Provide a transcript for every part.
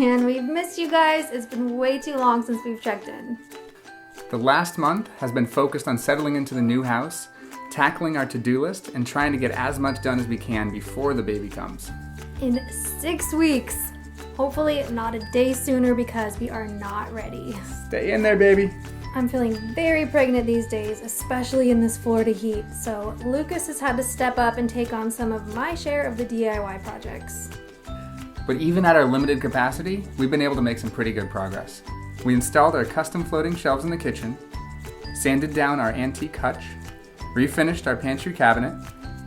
And we've missed you guys. It's been way too long since we've checked in. The last month has been focused on settling into the new house, tackling our to-do list, and trying to get as much done as we can before the baby comes. In 6 weeks. Hopefully not a day sooner because we are not ready. Stay in there, baby. I'm feeling very pregnant these days, especially in this Florida heat. So Lucas has had to step up and take on some of my share of the DIY projects. But even at our limited capacity, we've been able to make some pretty good progress. We installed our custom floating shelves in the kitchen, sanded down our antique hutch, refinished our pantry cabinet,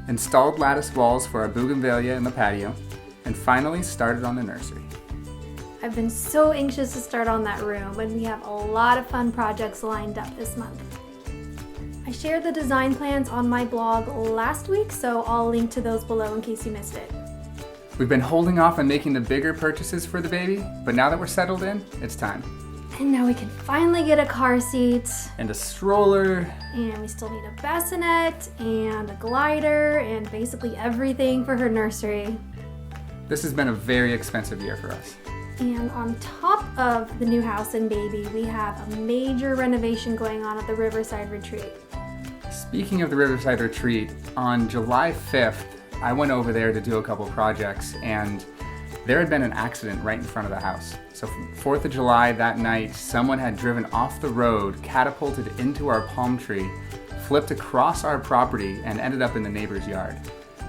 installed lattice walls for our bougainvillea in the patio, and finally started on the nursery. I've been so anxious to start on that room, and we have a lot of fun projects lined up this month. I shared the design plans on my blog last week, so I'll link to those below in case you missed it. We've been holding off on making the bigger purchases for the baby, but now that we're settled in, it's time. And now we can finally get a car seat. And a stroller. And we still need a bassinet and a glider and basically everything for her nursery. This has been a very expensive year for us. And on top of the new house and baby, we have a major renovation going on at the Riverside Retreat. Speaking of the Riverside Retreat, on July 5th, I went over there to do a couple projects, and there had been an accident right in front of the house. So 4th of July that night, someone had driven off the road, catapulted into our palm tree, flipped across our property, and ended up in the neighbor's yard.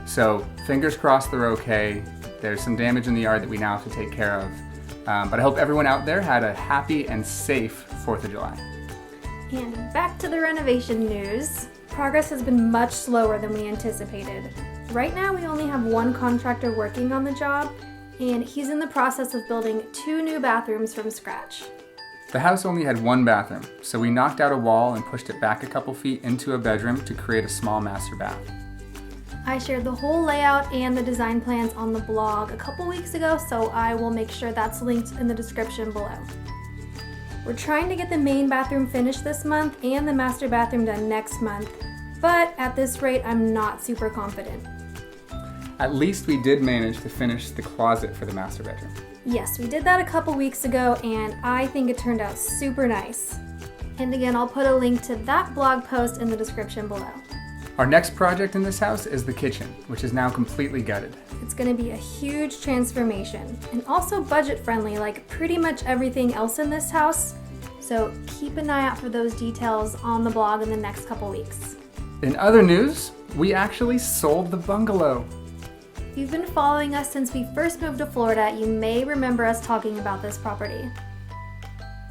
So fingers crossed they're okay. There's some damage in the yard that we now have to take care of. But I hope everyone out there had a happy and safe 4th of July. And back to the renovation news. Progress has been much slower than we anticipated. Right now we only have one contractor working on the job, and he's in the process of building 2 new bathrooms from scratch. The house only had one bathroom, so we knocked out a wall and pushed it back a couple feet into a bedroom to create a small master bath. I shared the whole layout and the design plans on the blog a couple weeks ago, so I will make sure that's linked in the description below. We're trying to get the main bathroom finished this month and the master bathroom done next month, but at this rate, I'm not super confident. At least we did manage to finish the closet for the master bedroom. Yes, we did that a couple weeks ago, and I think it turned out super nice. And again, I'll put a link to that blog post in the description below. Our next project in this house is the kitchen, which is now completely gutted. It's going to be a huge transformation, and also budget friendly like pretty much everything else in this house. So keep an eye out for those details on the blog in the next couple weeks. In other news, we actually sold the bungalow. If you've been following us since we first moved to Florida, you may remember us talking about this property.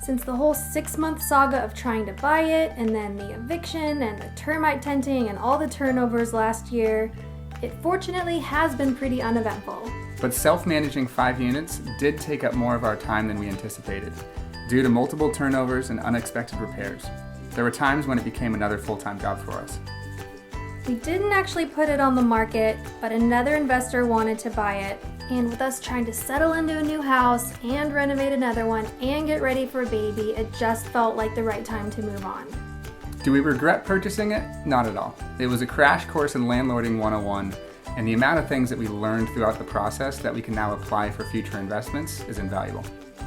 Since the whole 6-month saga of trying to buy it, and then the eviction and the termite tenting and all the turnovers last year, it fortunately has been pretty uneventful. But self-managing 5 units did take up more of our time than we anticipated, due to multiple turnovers and unexpected repairs. There were times when it became another full-time job for us. We didn't actually put it on the market, but another investor wanted to buy it, and with us trying to settle into a new house and renovate another one and get ready for a baby, it just felt like the right time to move on. Do we regret purchasing it? Not at all. It was a crash course in landlording 101, and the amount of things that we learned throughout the process that we can now apply for future investments is invaluable.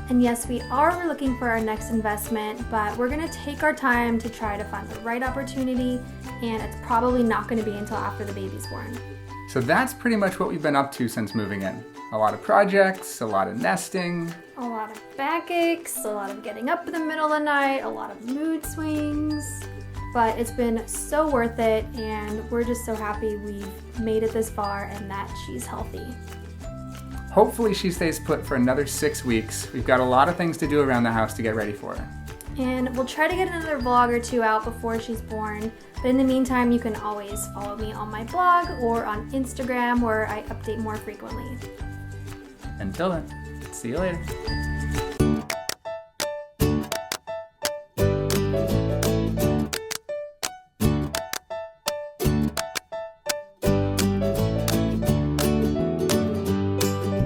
And yes, we are looking for our next investment, but we're going to take our time to try to find the right opportunity, and it's probably not going to be until after the baby's born. So that's pretty much what we've been up to since moving in. A lot of projects, a lot of nesting. A lot of backaches, a lot of getting up in the middle of the night, a lot of mood swings. But it's been so worth it, and we're just so happy we've made it this far and that she's healthy. Hopefully she stays put for another 6 weeks. We've got a lot of things to do around the house to get ready for her. And we'll try to get another vlog or 2 out before she's born. But in the meantime, you can always follow me on my blog or on Instagram, where I update more frequently. Until then, see you later.